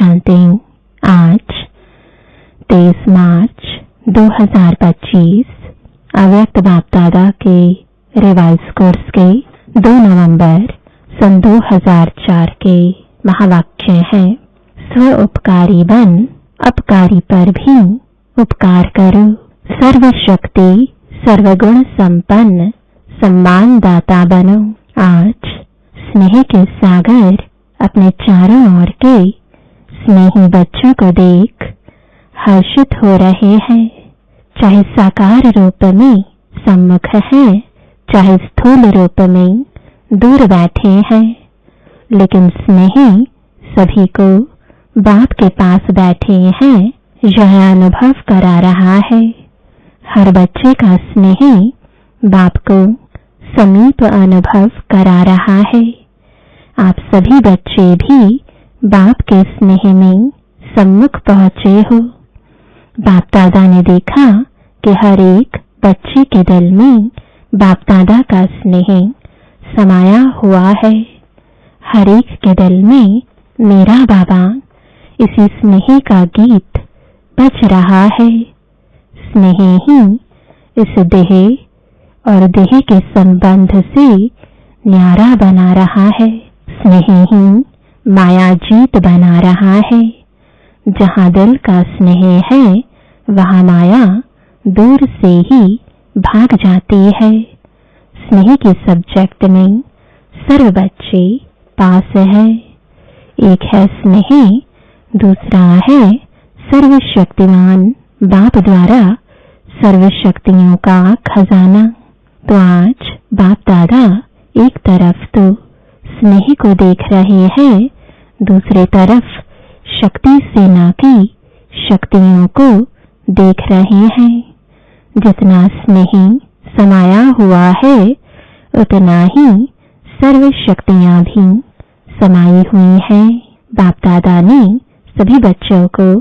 शांति। आज 23 मार्च 2025 अव्यक्त बाप दादा के रिवाइज कोर्स के 2 नवंबर सन 2004 के महावाक्य हैं। स्व उपकारी बन, अपकारी पर भी उपकार करो। सर्वशक्ति सर्वगुण संपन्न सम्मान दाता बनो। आज स्नेह के सागर अपने चारों ओर के स्नेही बच्चों को देख हर्षित हो रहे हैं। चाहे साकार रूप में सम्मुख है, चाहे स्थूल रूप में दूर बैठे हैं, लेकिन स्नेही सभी को बाप के पास बैठे हैं यह अनुभव करा रहा है। हर बच्चे का स्नेही बाप को समीप अनुभव करा रहा है। आप सभी बच्चे भी बाप के स्नेह में सम्मुख पहुंचे हो। बाप दादा ने देखा कि हर एक बच्चे के दिल में बाप दादा का स्नेह समाया हुआ है। हर एक के दिल में मेरा बाबा इसी स्नेह का गीत बज रहा है। स्नेह ही इस देह और देह के संबंध से न्यारा बना रहा है। स्नेह ही माया जीत बना रहा है। जहाँ दिल का स्नेह है वहाँ माया दूर से ही भाग जाती है। स्नेह के सब्जेक्ट में सर्व बच्चे पास है। एक है स्नेह, दूसरा है सर्वशक्तिमान बाप द्वारा सर्व शक्तियों का खजाना। तो आज बाप दादा एक तरफ तो स्नेह को देख रहे हैं, दूसरे तरफ शक्ति सेना की शक्तियों को देख रहे हैं। जितना स्नेह समाया हुआ है उतना ही सर्व शक्तियां भी समाई हुई हैं। बाप दादा ने सभी बच्चों को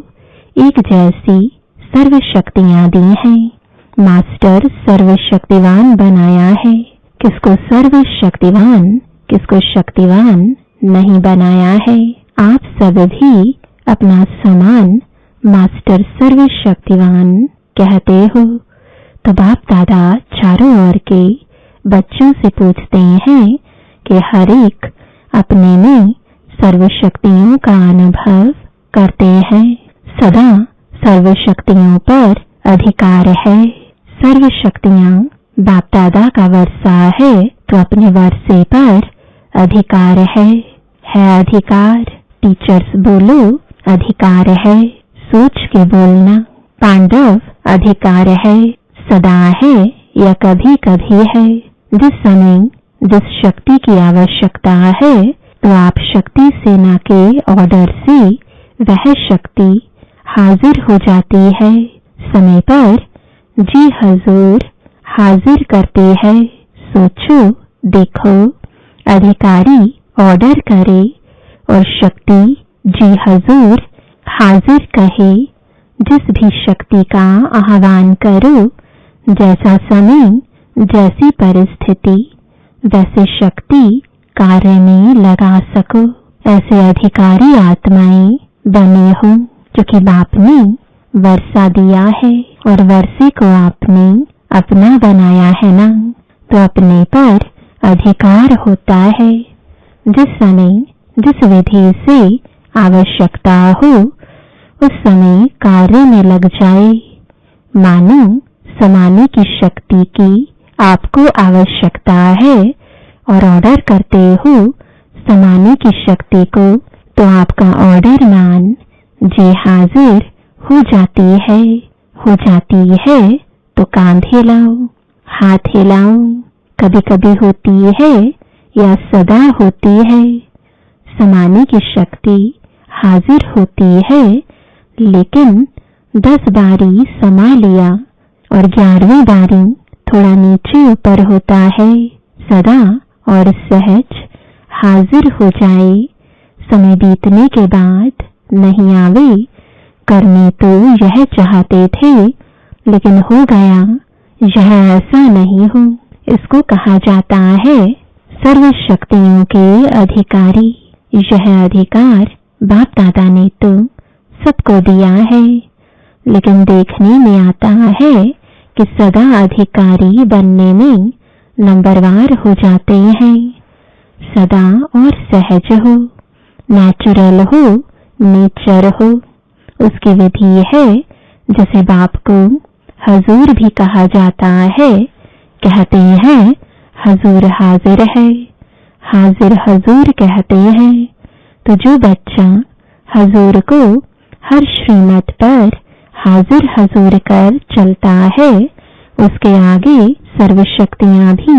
एक जैसी सर्व शक्तियां दी हैं। मास्टर सर्वशक्तिवान बनाया है। किसको सर्वशक्तिवान, किसको शक्तिवान नहीं बनाया है। आप सब भी अपना समान मास्टर सर्वशक्तिवान कहते हो। तो बाप दादा चारों ओर के बच्चों से पूछते हैं कि हर एक अपने में सर्वशक्तियों का अनुभव करते हैं। सदा सर्वशक्तियों पर अधिकार है। सर्वशक्तियां बाप दादा का वर्षा है तो अपने वर्षे पर अधिकार है अधिकार। टीचर्स बोलो अधिकार है, सोच के बोलना। पांडव अधिकार है, सदा है या कभी कभी है। जिस समय जिस शक्ति की आवश्यकता है तो आप शक्ति सेना के ऑर्डर से वह शक्ति हाजिर हो जाती है। समय पर जी हजूर हाजिर करते हैं। सोचो, देखो, अधिकारी ऑर्डर करे और शक्ति जी हजूर हाजिर कहे। जिस भी शक्ति का आह्वान करो, जैसा समय, जैसी परिस्थिति, वैसे शक्ति कार्य में लगा सको। ऐसे अधिकारी आत्माएं बने हो, क्योंकि बाप ने वर्षा दिया है और वर्षे को आपने अपना बनाया है ना, तो अपने पर अधिकार होता है। जिस समय जिस विधि से आवश्यकता हो उस समय कार्य में लग जाए। मानो समाने की शक्ति की आपको आवश्यकता है और ऑर्डर करते हो समाने की शक्ति को, तो आपका ऑर्डर मान जे हाजिर हो जाती है तो कांध हिलाओ, हाथ हिलाओ। कभी कभी होती है या सदा होती है। समाने की शक्ति हाजिर होती है, लेकिन 10 बारी समा लिया और 11वीं बारी थोड़ा नीचे ऊपर होता है। सदा और सहज हाजिर हो जाए। समय बीतने के बाद नहीं आवे। करने तो यह चाहते थे, लेकिन हो गया यह ऐसा नहीं हो। इसको कहा जाता है सर्व शक्तियों के अधिकारी। यह अधिकार बाप दादा ने तो सबको दिया है, लेकिन देखने में आता है कि सदा अधिकारी बनने में नंबरवार हो जाते हैं। सदा और सहज हो, नेचुरल हो, नेचर हो, उसकी विधि है। जैसे बाप को हजूर भी कहा जाता है, कहते हैं हजूर हाजिर है, हाजिर हजूर कहते हैं। तो जो बच्चा हजूर को हर श्रीमत पर हाजिर हजूर कर चलता है, उसके आगे सर्व शक्तियां भी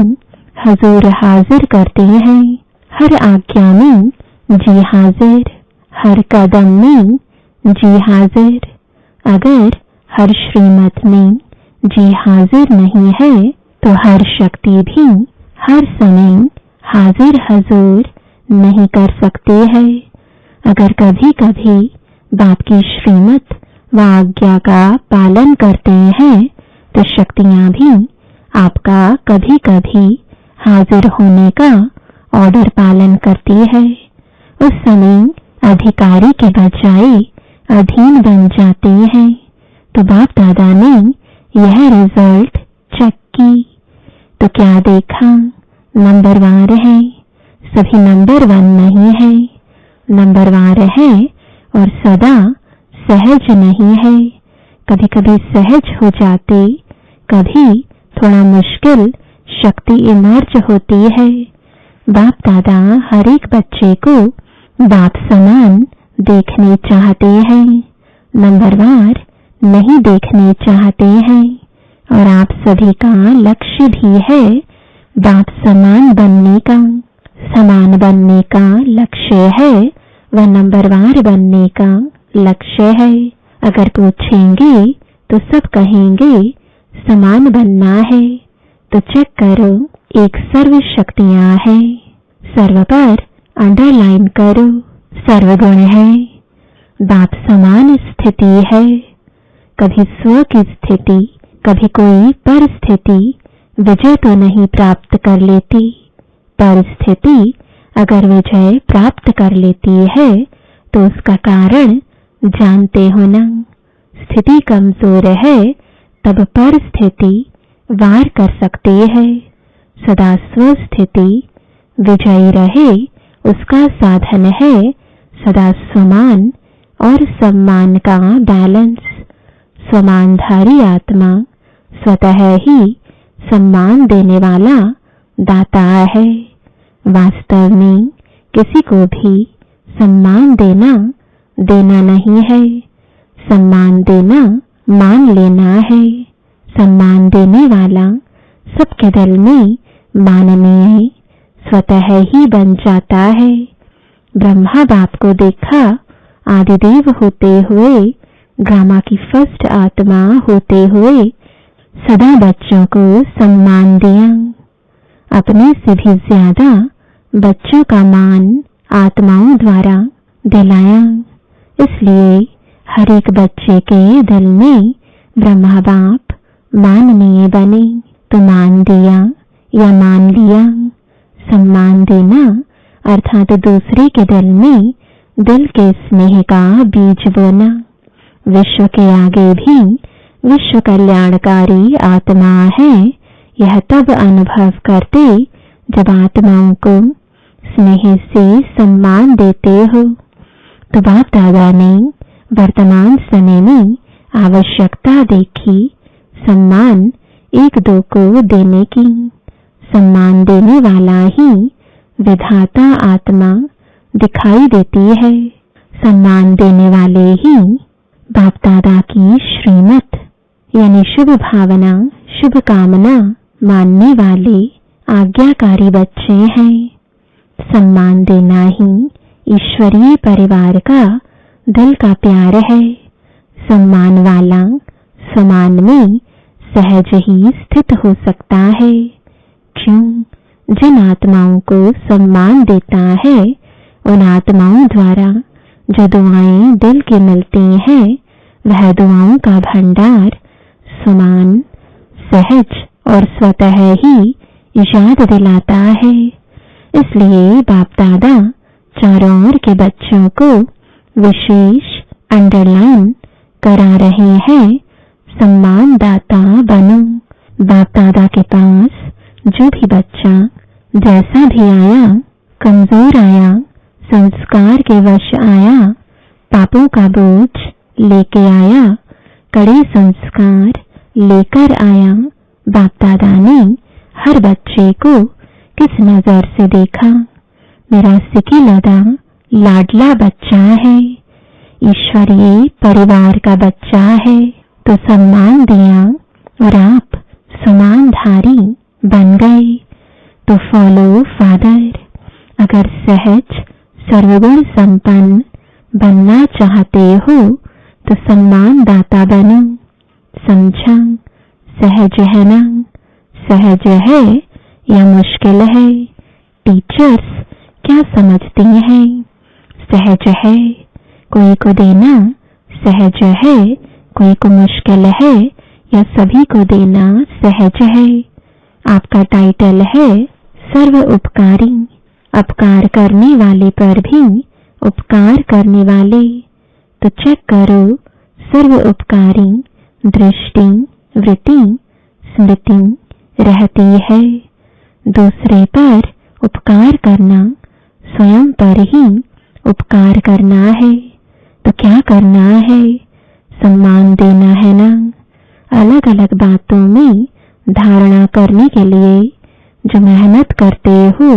हजूर हाजिर करती हैं। हर आज्ञा में जी हाजिर, हर कदम में जी हाजिर। अगर हर श्रीमत में जी हाजिर नहीं है तो हर शक्ति भी हर समय हाजिर हजूर नहीं कर सकती है। अगर कभी कभी बाप की श्रीमत व आज्ञा का पालन करते हैं तो शक्तियां भी आपका कभी कभी हाजिर होने का ऑर्डर पालन करती है। उस समय अधिकारी के बजाय अधीन बन जाते हैं। तो बाप दादा ने यह रिजल्ट चेक की तो क्या देखा? नंबरवार है, सभी नंबर 1 नहीं है। नंबरवार है और सदा सहज नहीं है। कभी कभी सहज हो जाते, कभी थोड़ा मुश्किल शक्ति इमर्ज होती है। बाप दादा हर एक बच्चे को बाप समान देखने चाहते हैं, नंबरवार नहीं देखने चाहते हैं। और आप सभी का लक्ष्य भी है बाप समान बनने का। समान बनने का लक्ष्य है व नंबरवार बनने का लक्ष्य है। अगर पूछेंगे तो सब कहेंगे समान बनना है। तो चेक करो, एक सर्व शक्तियां है, सर्व पर अंडरलाइन करो, सर्वगुण है। बाप समान स्थिति है। कभी स्व की स्थिति, कभी कोई परिस्थिति विजय तो नहीं प्राप्त कर लेती। परिस्थिति अगर विजय प्राप्त कर लेती है तो उसका कारण जानते हो ना। स्थिति कमजोर है तब परिस्थिति वार कर सकती है। सदा स्व स्थिति विजयी रहे उसका साधन है सदा समान और सम्मान का बैलेंस। समानधारी आत्मा स्वतः ही सम्मान देने वाला दाता है। वास्तव में किसी को भी सम्मान देना नहीं है। सम्मान देना मान लेना है। सम्मान देने वाला सबके दिल में माननीय स्वतः ही बन जाता है। ब्रह्मा बाप को देखा आदिदेव होते हुए, ड्रामा की फर्स्ट आत्मा होते हुए सदा बच्चों को सम्मान दिया। अपने से भी ज्यादा बच्चों का मान आत्माओं द्वारा दिलाया। इसलिए हर एक बच्चे के दिल में ब्रह्मा बाप माननीय बने। तो मान दिया या मान लिया। सम्मान देना अर्थात दूसरे के दिल में दिल के स्नेह का बीज बोना। विश्व के आगे भी विश्व कल्याणकारी आत्मा है, यह तब अनुभव करते जब आत्माओं को स्नेह से सम्मान देते हो। तो बाप दादा ने वर्तमान समय में आवश्यकता देखी सम्मान एक दो को देने की। सम्मान देने वाला ही विधाता आत्मा दिखाई देती है। सम्मान देने वाले ही बाप दादा की श्रीमत यानी शुभ भावना, शुभ कामना मानने वाले आज्ञाकारी बच्चे हैं। सम्मान देना ही ईश्वरीय परिवार का दिल का प्यार है। सम्मान वाला समान में सहज ही स्थित हो सकता है। क्यों? जिन आत्माओं को सम्मान देता है उन आत्माओं द्वारा जो दुआएं दिल की मिलती हैं वह दुआओं का भंडार समान, सहज और स्वतः ही याद दिलाता है। इसलिए बाप दादा चारों ओर के बच्चों को विशेष अंडरलाइन करा रहे हैं, सम्मानदाता बनो। बाप दादा के पास जो भी बच्चा जैसा भी आया, कमजोर आया, संस्कार के वश आया, पापों का बोझ लेके आया, कड़े संस्कार लेकर आया, बाप दादा ने हर बच्चे को किस नजर से देखा? मेरा सिकिलदा लाडला बच्चा है, ईश्वरीय परिवार का बच्चा है, तो सम्मान दिया और आप सम्मानधारी बन गए। तो फॉलो फादर। अगर सहज सर्वगुण संपन्न बनना चाहते हो तो सम्मानदाता बनो। समझा? सहज है ना? सहज है या मुश्किल है? टीचर्स क्या समझती हैं? सहज है, कोई को देना सहज है, कोई को मुश्किल है, या सभी को देना सहज है। आपका टाइटल है सर्व उपकारी, अपकार करने वाले पर भी उपकार करने वाले। तो चेक करो, सर्व उपकारी दृष्टि, वृत्ति, स्मृति रहती है। दूसरे पर उपकार करना स्वयं पर ही उपकार करना है। तो क्या करना है? सम्मान देना है ना। अलग अलग बातों में धारणा करने के लिए जो मेहनत करते हो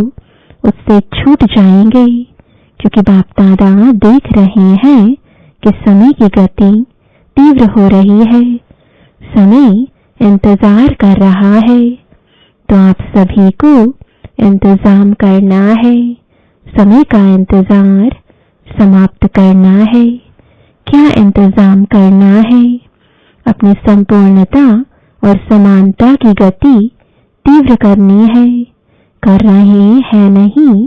उससे छूट जाएंगे, क्योंकि बाप दादा देख रहे हैं कि समय की गति तीव्र हो रही है, समय इंतजार कर रहा है। तो आप सभी को इंतजाम करना है, समय का इंतजार समाप्त करना है। क्या इंतजाम करना है? अपनी संपूर्णता और समानता की गति तीव्र करनी है। कर रहे हैं नहीं?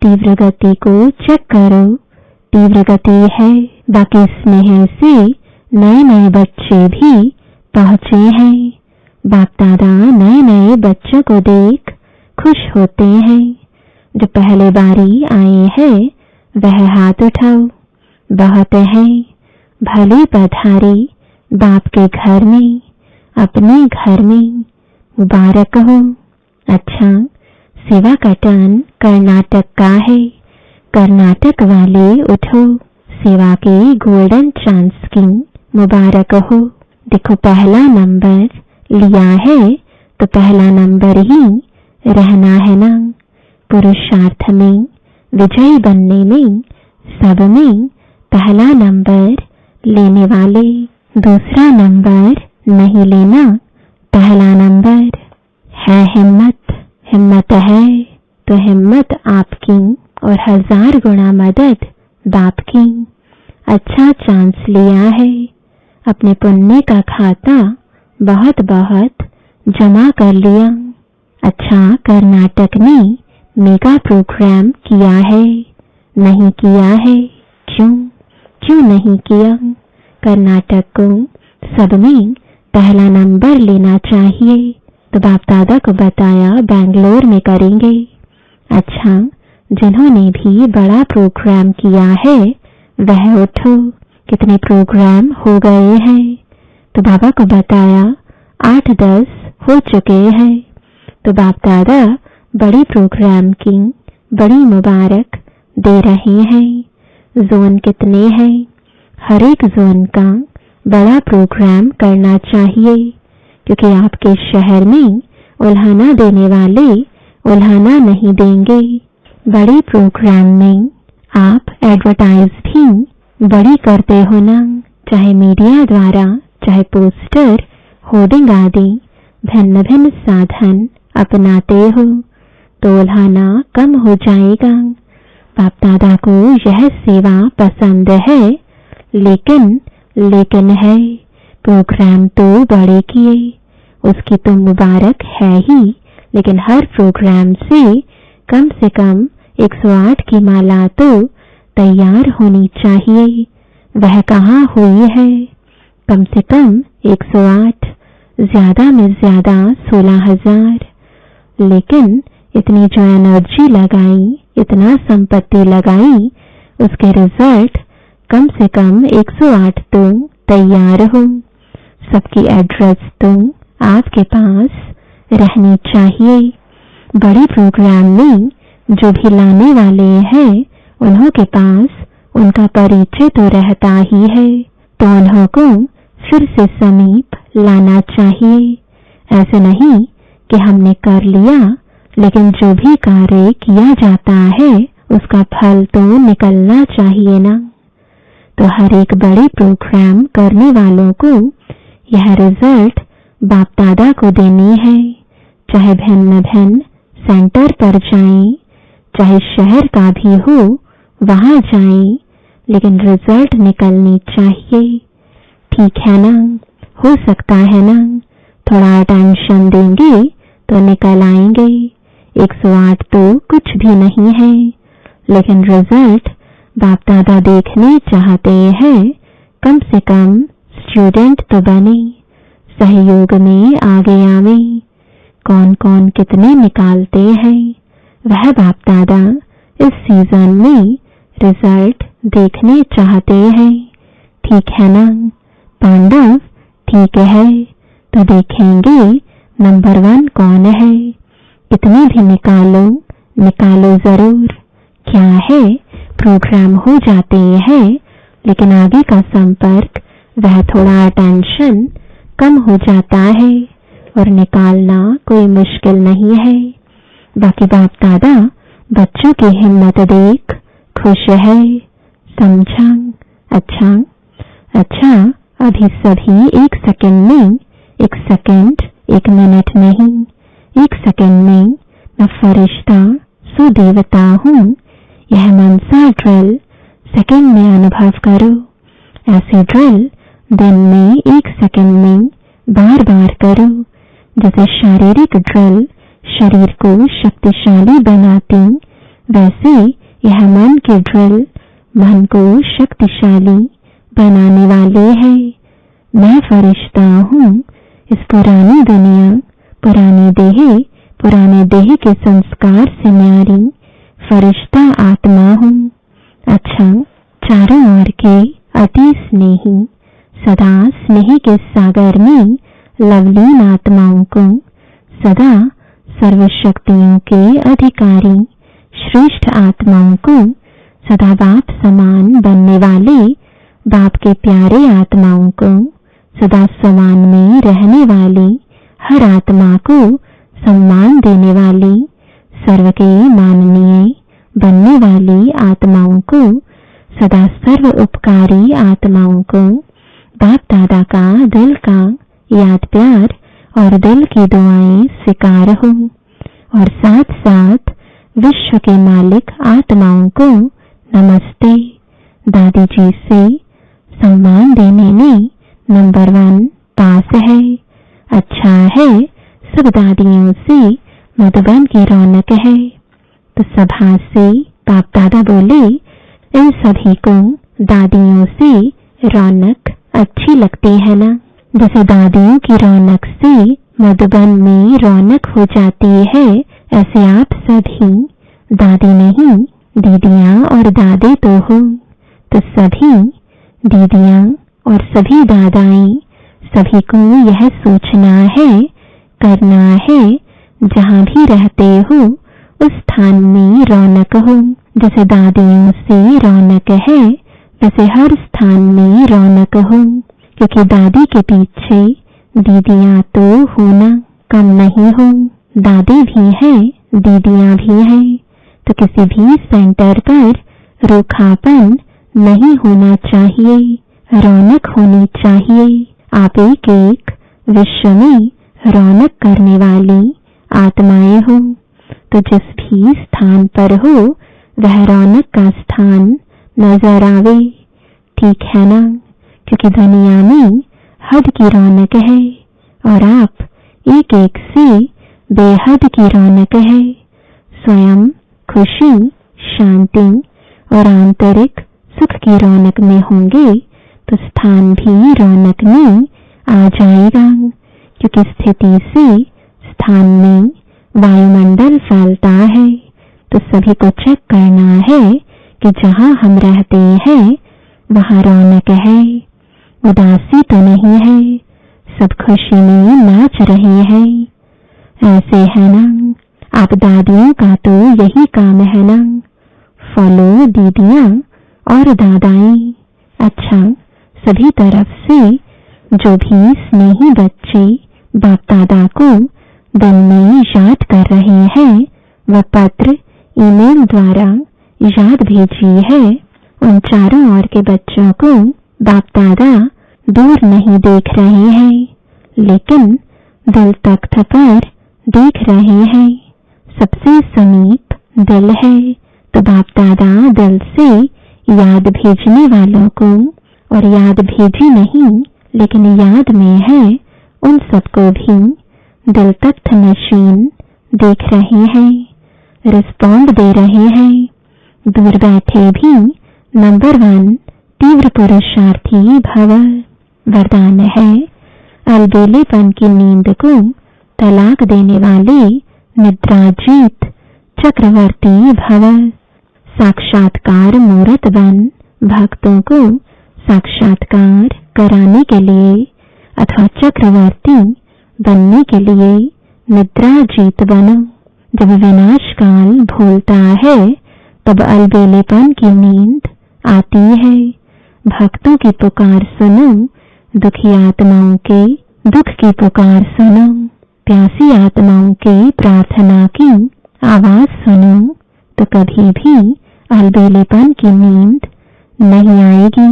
तीव्र गति को चेक करो, तीव्र गति है। बाकी स्नेह से नए नए बच्चे भी पहुंचे हैं। बाप दादा नए नए बच्चों को देख खुश होते हैं। जो पहले बारी आए हैं वह हाथ उठाओ। बहुत है, भले पधारी बाप के घर में, अपने घर में, मुबारक हो। अच्छा, सेवा का टर्न कर्नाटक का है। कर्नाटक वाले उठो, सेवा के गोल्डन चांस की मुबारक हो। देखो, पहला नंबर लिया है तो पहला नंबर ही रहना है ना। पुरुषार्थ में, विजयी बनने में, सब में पहला नंबर लेने वाले। दूसरा नंबर नहीं लेना, पहला नंबर है हिम्मत। हिम्मत है तो हिम्मत आपकी और 1000 गुना मदद बाप की। अच्छा चांस लिया है, अपने पुण्य का खाता बहुत बहुत जमा कर लिया। अच्छा, कर्नाटक ने मेगा प्रोग्राम किया है? नहीं किया है। क्यों नहीं किया? कर्नाटक को सब में पहला नंबर लेना चाहिए। तो बाप दादा को बताया बेंगलोर में करेंगे। अच्छा, जिन्होंने भी बड़ा प्रोग्राम किया है वह उठो। कितने प्रोग्राम हो गए हैं? तो बाबा को बताया 8-10 हो चुके हैं। तो बाप दादा बड़ी प्रोग्राम की बड़ी मुबारक दे रहे हैं। जोन कितने हैं? हर एक जोन का बड़ा प्रोग्राम करना चाहिए, क्योंकि आपके शहर में उल्हाना देने वाले उल्हाना नहीं देंगे। बड़े प्रोग्राम में आप एडवर्टाइज भी बड़ी करते हो ना, चाहे मीडिया द्वारा, चाहे पोस्टर, होर्डिंग आदि भिन्न भिन्न साधन अपनाते हो, तो उल्हाना कम हो जाएगा। बाप दादा को यह सेवा पसंद है, लेकिन है प्रोग्राम तो बड़े किए, उसकी तो मुबारक है ही, लेकिन हर प्रोग्राम से कम 108 की माला तो तैयार होनी चाहिए। वह कहाँ हुई है? कम से कम 108, ज्यादा में ज्यादा 16,000। लेकिन इतनी जो एनर्जी लगाई, इतना संपत्ति लगाई, उसके रिजल्ट कम से कम 108 तो तैयार हो। सबकी एड्रेस तो आपके पास रहनी चाहिए। बड़े प्रोग्राम में जो भी लाने वाले हैं उन्हों के पास उनका परिचय तो रहता ही है, तो उन्हों को फिर से समीप लाना चाहिए। ऐसे नहीं कि हमने कर लिया, लेकिन जो भी कार्य किया जाता है उसका फल तो निकलना चाहिए ना। तो हर एक बड़े प्रोग्राम करने वालों को यह रिजल्ट बाप दादा को देनी है। चाहे भिन्न भिन्न सेंटर पर जाएं, चाहे शहर का भी हो वहां जाएं, लेकिन रिजल्ट निकलनी चाहिए। ठीक है ना? हो सकता है ना थोड़ा टेंशन देंगे तो निकल आएंगे। 108 तो कुछ भी नहीं है, लेकिन रिजल्ट बाप दादा देखने चाहते हैं। कम से कम स्टूडेंट तो बने, सहयोग में आगे आवे। कौन कौन कितने निकालते हैं वह बाप दादा इस सीजन में रिजल्ट देखने चाहते हैं। ठीक है ना पांडव? ठीक है, तो देखेंगे नंबर 1 कौन है। कितने भी निकालो जरूर। क्या है, प्रोग्राम हो जाते हैं, लेकिन आगे का संपर्क वह थोड़ा टेंशन कम हो जाता है और निकालना कोई मुश्किल नहीं है। बाकी बाप दादा बच्चों की हिम्मत देख खुश है। समझा? अच्छा, अभी सभी 1 सेकंड में, 1 सेकंड 1 मिनट नहीं, 1 सेकंड में मैं फरिश्ता सो देवता हूँ। यह मनसा ड्रिल सेकंड में अनुभव करो। ऐसी ड्रिल दिन में 1 सेकंड में बार बार करो। जैसे शारीरिक ड्रिल शरीर को शक्तिशाली बनाती, वैसे यह मन की ड्रिल मन को शक्तिशाली बनाने वाले है। मैं फरिश्ता हूँ। इस पुरानी दुनिया, पुराने देह के संस्कार से न्यारी फरिश्ता आत्मा हूँ। अच्छा, चारों ओर के अति स्नेही, सदा स्नेह के सागर में लवलीन आत्माओं को, सदा सर्वशक्तियों के अधिकारी श्रेष्ठ आत्माओं को, सदा बाप समान बनने वाले बाप के प्यारे आत्माओं को, सदा समान में रहने वाली हर आत्मा को सम्मान देने वाली, सर्व के माननीय बनने वाली आत्माओं को, सदा सर्व उपकारी आत्माओं को बाप दादा का दिल का याद प्यार और दिल की दुआएं स्वीकार हो। और साथ साथ विश्व के मालिक आत्माओं को नमस्ते। दादी जी से सम्मान देने में नंबर 1 पास है। अच्छा है, सब दादियों से मधुबन की रौनक है। तो सभा से बाप दादा बोले, इन सभी को दादियों से रौनक अच्छी लगती है ना। जैसे दादियों की रौनक से मधुबन में रौनक हो जाती है, ऐसे आप सभी दादी नहीं दीदियां और दादे तो हो। तो सभी दीदियां और सभी दादाएं, सभी को यह सोचना है, करना है, जहां भी रहते हो उस स्थान में रौनक हो। जैसे दादियों से रौनक है, वैसे हर स्थान में रौनक हो। क्योंकि दादी के पीछे दीदियां तो होना कम नहीं हो। दादी भी है, दीदियां भी हैं। तो किसी भी सेंटर पर रूखापन नहीं होना चाहिए, रौनक होनी चाहिए। आप एक एक विश्व में रौनक करने वाली आत्माएं हो। तो जिस भी स्थान पर हो वह रौनक का स्थान नजर आवे। ठीक है ना? क्योंकि दुनिया में हद की रौनक है और आप एक एक से बेहद की रौनक है। स्वयं खुशी, शांति और आंतरिक सुख की रौनक में होंगे तो स्थान भी रौनक में आ जाएगा। क्योंकि स्थिति से स्थान में वायुमंडल फैलता है। तो सभी को चेक करना है कि जहां हम रहते हैं वहाँ रौनक है, उदासी तो नहीं है, सब खुशी में नाच रहे हैं। ऐसे है ना, आप दादियों का तो यही काम है ना, फॉलो दीदियां और दादाई। अच्छा, सभी तरफ से जो भी स्नेही बच्चे बाप दादा को दिन में याद कर रहे हैं, वह पत्र ईमेल द्वारा याद भेजी है। उन चारों ओर के बच्चों को बाप दादा दूर नहीं देख रहे हैं, लेकिन दिल तख्त पर देख रहे हैं। सबसे समीप दिल है, तो बाप दादा दिल से याद भेजने वालों को, और याद भेजी नहीं लेकिन याद में है, उन सबको भी दिल तख्त मशीन देख रहे हैं, रिस्पॉन्ड दे रहे हैं। दूर बैठे भी नंबर 1 तीव्र पुरुषार्थी भव। वरदान है, अलबेलेपन की नींद को तलाक देने वाले निद्राजीत चक्रवर्ती भव। साक्षात्कार मूर्त बन भक्तों को साक्षात्कार कराने के लिए अथवा चक्रवर्ती बनने के लिए निद्राजीत बनो। जब विनाश काल भूलता है तब अलबेलेपन की नींद आती है। भक्तों की पुकार सुनो, दुखी आत्माओं के दुख की पुकार सुनो, प्यासी आत्माओं के प्रार्थना की आवाज सुनो, तो कभी भी अलबेलेपन की नींद नहीं आएगी।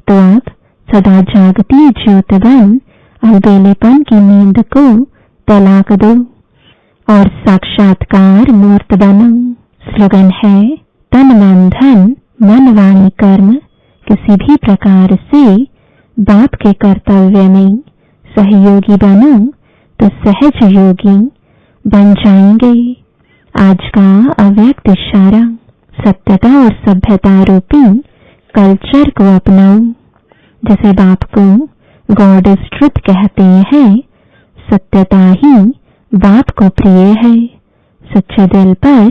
तो आप सदा जागती ज्योत बन अलबेलेपन की नींद को तलाक दो और साक्षात्कार मूर्त बनो। स्लोगन है, तन मन धन मन वाणी कर्म किसी भी प्रकार से बाप के कर्तव्य में सहयोगी बनो तो सहज योगी बन जाएंगे। आज का अव्यक्त इशारा, सत्यता और सभ्यता रूपी कल्चर को अपनाओ। जैसे बाप को गॉड इज ट्रुथ कहते हैं, सत्यता ही बाप को प्रिय है। सच्चे दिल पर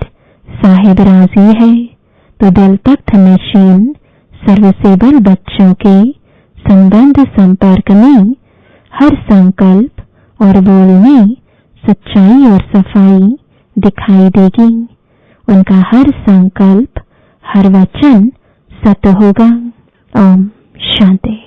साहिब राजी है, तो दिल तख्त मशीन सर्वसेबल बच्चों के संबंध संपर्क में हर संकल्प और बोल में सच्चाई और सफाई दिखाई देगी। उनका हर संकल्प हर वचन सत्य होगा। ओम शांति।